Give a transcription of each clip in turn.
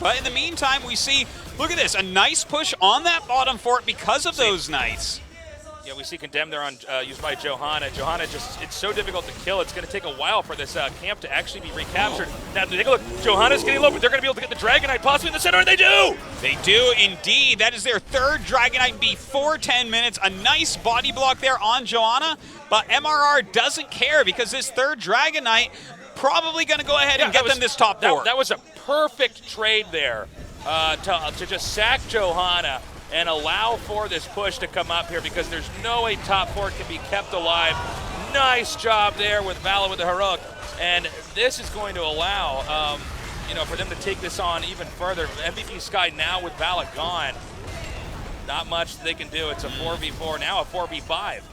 But in the meantime, we see, look at this, a nice push on that bottom fort because of those Knights. Yeah, we see Condemn there on used by Johanna. Johanna it's so difficult to kill. It's going to take a while for this camp to actually be recaptured. Now, take a look. Johanna's getting low, but they're going to be able to get the Dragon Knight possibly in the center, and they do! They do indeed. That is their third Dragon Knight before 10 minutes. A nice body block there on Johanna, but MRR doesn't care because this third Dragon Knight probably going to go ahead and get them this top fort. That was a perfect trade there to just sack Johanna and allow for this push to come up here because there's no way top fort can be kept alive. Nice job there with Vala with the heroic. And this is going to allow, for them to take this on even further. MVP Sky now with Vala gone. Not much they can do. It's a 4v4, now a 4v5.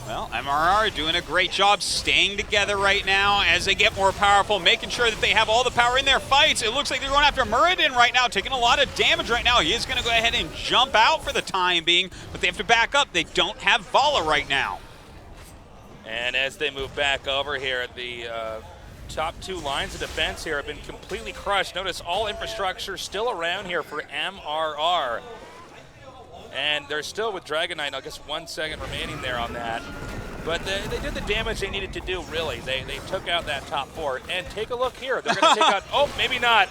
Well, MRR doing a great job staying together right now as they get more powerful, making sure that they have all the power in their fights. It looks like they're going after Muradin right now, taking a lot of damage right now. He is going to go ahead and jump out for the time being, but they have to back up. They don't have Vala right now. And as they move back over here, the top two lines of defense here have been completely crushed. Notice all infrastructure still around here for MRR. And they're still with Dragon Knight, I guess 1 second remaining there on that. But they did the damage they needed to do, really. They took out that top fort. And take a look here. They're going to take out, oh, maybe not.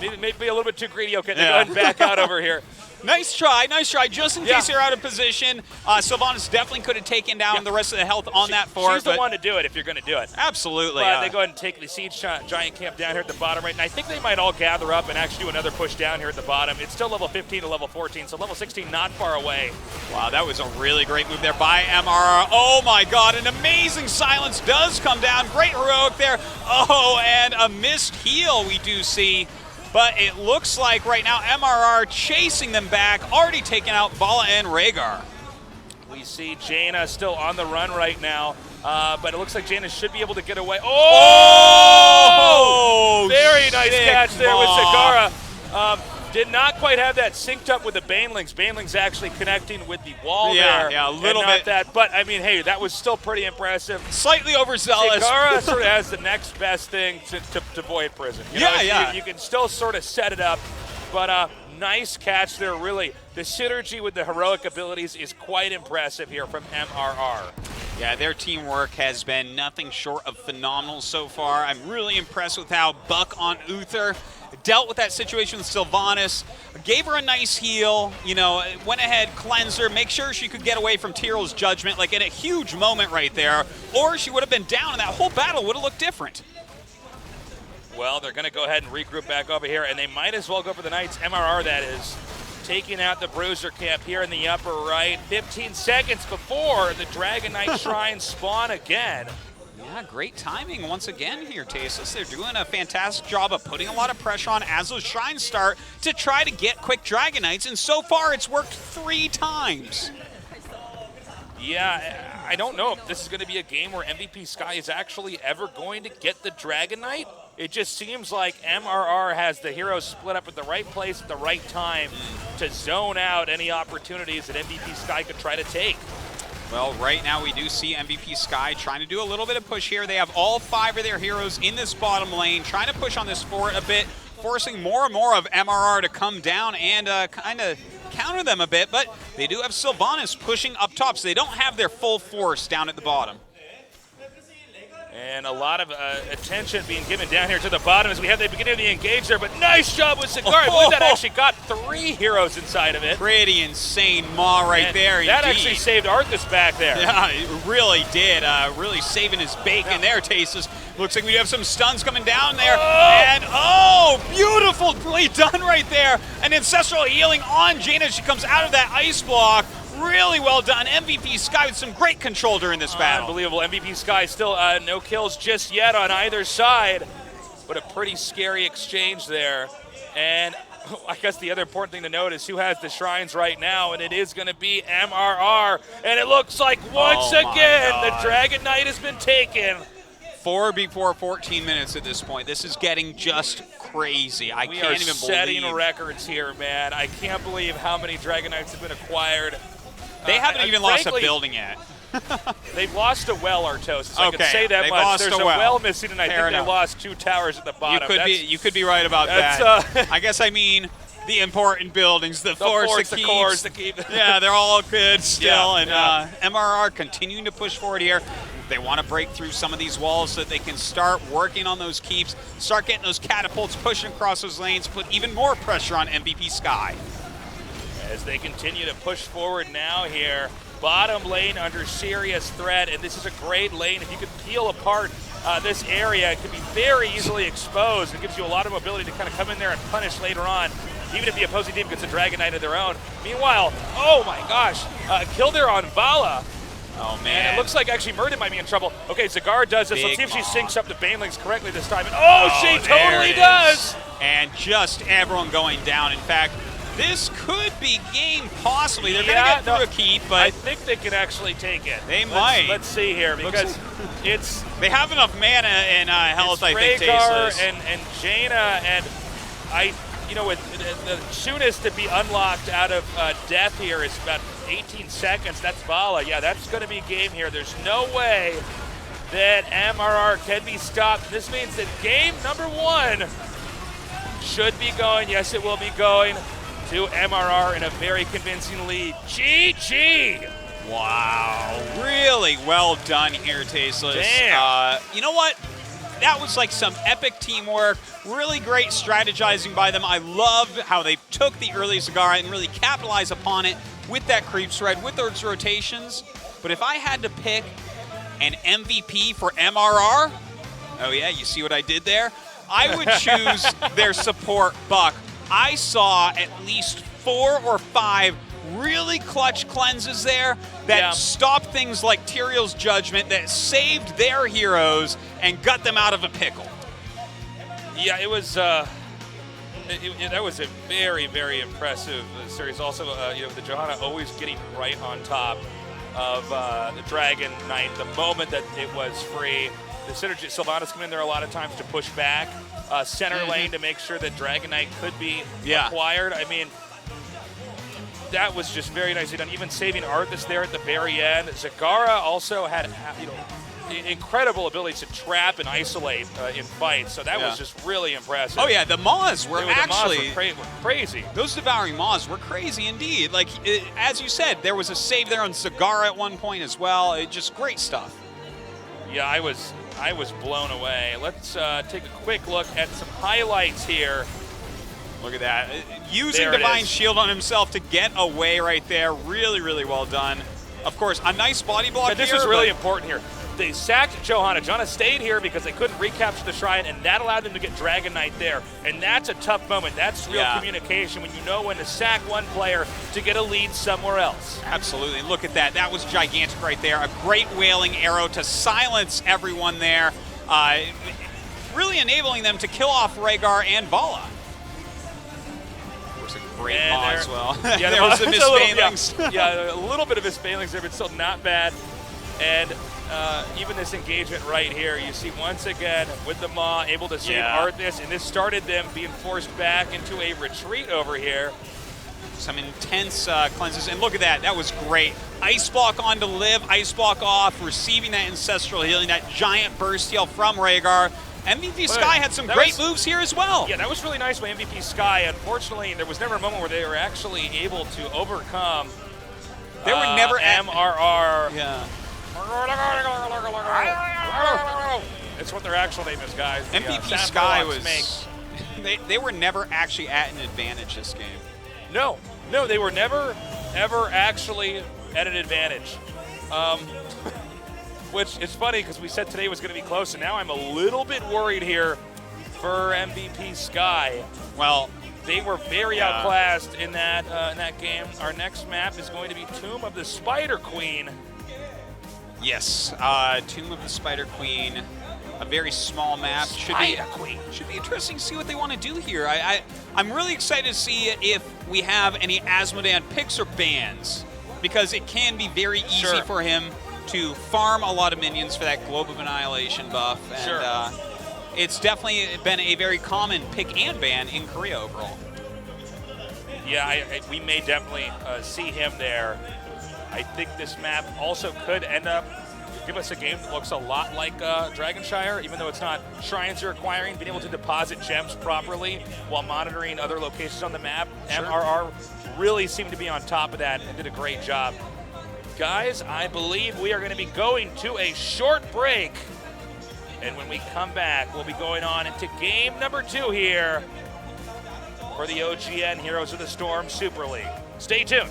Maybe a little bit too greedy. Okay, they're going back out over here. Nice try, just in case you're out of position. Sylvanas definitely could have taken down the rest of the health on that fort. She's the one to do it if you're going to do it. Absolutely. But they go ahead and take the siege giant camp down here at the bottom right. And I think they might all gather up and actually do another push down here at the bottom. It's still level 15 to level 14, so level 16 not far away. Wow, that was a really great move there by MRR. Oh my God, an amazing silence does come down. Great heroic there. Oh, and a missed heal we do see. But it looks like right now MRR chasing them back, already taking out Vala and Rhaegar. We see Jaina still on the run right now, but it looks like Jaina should be able to get away. Oh! Very nice catch there with Sagara. Did not quite have that synced up with the Banelings. Banelings actually connecting with the wall there. Yeah, a little bit. That, but I mean, hey, that was still pretty impressive. Slightly overzealous. Sagara sort of has the next best thing to Void Prison. You know, you can still sort of set it up, but nice catch there, really. The synergy with the heroic abilities is quite impressive here from MRR. Yeah, their teamwork has been nothing short of phenomenal so far. I'm really impressed with how Buck on Uther dealt with that situation with Sylvanas, gave her a nice heal, went ahead, cleansed her, make sure she could get away from Tyrell's judgment, like in a huge moment right there, or she would have been down and that whole battle would have looked different. Well, they're going to go ahead and regroup back over here, and they might as well go for the Knights. MRR, that is, taking out the Bruiser camp here in the upper right. 15 seconds before the Dragon Knight Shrine spawn again. Yeah, great timing once again here, Tasteless. They're doing a fantastic job of putting a lot of pressure on as those shrines start to try to get quick Dragon Knights, and so far it's worked 3 times. Yeah, I don't know if this is going to be a game where MVP Sky is actually ever going to get the Dragon Knight. It just seems like MRR has the heroes split up at the right place at the right time to zone out any opportunities that MVP Sky could try to take. Well, right now we do see MVP Sky trying to do a little bit of push here. They have all 5 of their heroes in this bottom lane, trying to push on this fort a bit, forcing more and more of MRR to come down and kind of counter them a bit, but they do have Sylvanas pushing up top, so they don't have their full force down at the bottom. And a lot of attention being given down here to the bottom as we have the beginning of the engage there, but nice job with Cigar. I believe that actually got 3 heroes inside of it. Pretty insane maw right there, that indeed. actually saved Arthas back there. Yeah, it really did. Really saving his bacon there, Tasteless. Looks like we have some stuns coming down there. And, beautifully done right there. An ancestral healing on Jaina. She comes out of that ice block. Really well done. MVP Sky with some great control during this battle. Unbelievable. MVP Sky still no kills just yet on either side, but a pretty scary exchange there. And I guess the other important thing to note is who has the shrines right now, and it is going to be MRR. And it looks like once again the Dragon Knight has been taken. 4 before 14 minutes at this point. This is getting just crazy. I can't even believe. We are setting records here, man. I can't believe how many Dragon Knights have been acquired. They haven't even lost a building yet. They've lost a well, Artosis. I Okay, can say that they've much. lost There's a a well. well missing, and I Fair think enough. they lost 2 towers at the bottom. You could be right about that's, that. I guess I mean the important buildings, the forts, the cores, the keep. Yeah, they're all good still, Yeah, and MRR continuing to push forward here. They want to break through some of these walls so that they can start working on those keeps, start getting those catapults pushing across those lanes, put even more pressure on MVP Sky. As they continue to push forward now here, bottom lane under serious threat, and this is a great lane. If you could peel apart this area, it could be very easily exposed. It gives you a lot of mobility to kind of come in there and punish later on, even if the opposing team gets a Dragon Knight of their own. Meanwhile, oh my gosh, kill there on Vala. Oh, man. And it looks like actually Murden might be in trouble. Okay, Zagar does this. Let's see if she Maw. syncs up the Banelings correctly this time. And she there totally it does! is. And just everyone going down. In fact, this could be game possibly. They're going to get through a keep, but I think they can actually take it. might. Let's see here, because it's they have enough mana and health, I think, Rhaegar Tasteless. and Jaina, and with the soonest to be unlocked out of death here is about 18 seconds. That's Vala. Yeah, that's going to be game here. There's no way that MRR can be stopped. This means that game number 1 should be going. Yes, it will be going to MRR in a very convincing lead. GG! Wow, really well done here, Tasteless. Damn. You know what? That was like some epic teamwork, really great strategizing by them. I love how they took the early Zagara and really capitalized upon it with that creep spread, with those rotations. But if I had to pick an MVP for MRR, oh yeah, you see what I did there? I would choose their support Buck. I saw at least 4 or 5 really clutch cleanses there that stopped things like Tyrael's Judgment, that saved their heroes and got them out of a pickle. Yeah, it was. That was a very, very impressive series. Also, the Johanna always getting right on top of the Dragon Knight the moment that it was free. The synergy, Sylvanas come in there a lot of times to push back center lane to make sure that Dragon Knight could be acquired. I mean, that was just very nicely done. Even saving Arthas there at the very end. Zagara also had, incredible ability to trap and isolate in fights. So that was just really impressive. Oh yeah, the Maws were actually crazy. Those devouring Maws were crazy indeed. Like as you said, there was a save there on Zagara at one point as well. Just great stuff. Yeah, I was blown away. Let's take a quick look at some highlights here. Look at that. Using Divine Shield on himself to get away right there. Really, really well done. Of course, a nice body block this here. This is really important here. They sacked Johanna. Johanna stayed here because they couldn't recapture the shrine, and that allowed them to get Dragon Knight there. And that's a tough moment. That's real communication when you know when to sack one player to get a lead somewhere else. Absolutely. Look at that. That was gigantic right there. A great wailing arrow to silence everyone there, really enabling them to kill off Rhaegar and Vala. Great Maw as well. Yeah, there was the misfailings. Yeah, a little bit of misfailings there, but still not bad. And even this engagement right here, you see once again with the Maw able to save Arthas, and this started them being forced back into a retreat over here. Some intense cleanses, and look at that. That was great. Ice block on to live, ice block off, receiving that ancestral healing, that giant burst heal from Rhaegar. MVP Sky had some great moves here as well. Yeah, that was really nice by MVP Sky. Unfortunately, there was never a moment where they were actually able to overcome they were never MRR. Yeah. It's what their actual name is, guys. MVP Sky was... They were never actually at an advantage this game. No, they were never, ever actually at an advantage. Which is funny because we said today was going to be close, and now I'm a little bit worried here for MVP Sky. Well, they were very outclassed in that game. Our next map is going to be Tomb of the Spider Queen. Yes, Tomb of the Spider Queen. A very small map. Should be interesting to see what they want to do here. I'm really excited to see if we have any Asmodan picks or bans, because it can be very easy for him to farm a lot of minions for that Globe of Annihilation buff. And it's definitely been a very common pick and ban in Korea overall. Yeah, we may definitely see him there. I think this map also could end up give us a game that looks a lot like Dragonshire, even though it's not shrines you're acquiring, being able to deposit gems properly while monitoring other locations on the map. Sure. MRR really seemed to be on top of that and did a great job. Guys, I believe we are going to be going to a short break. And when we come back, we'll be going on into game number 2 here for the OGN Heroes of the Storm Super League. Stay tuned.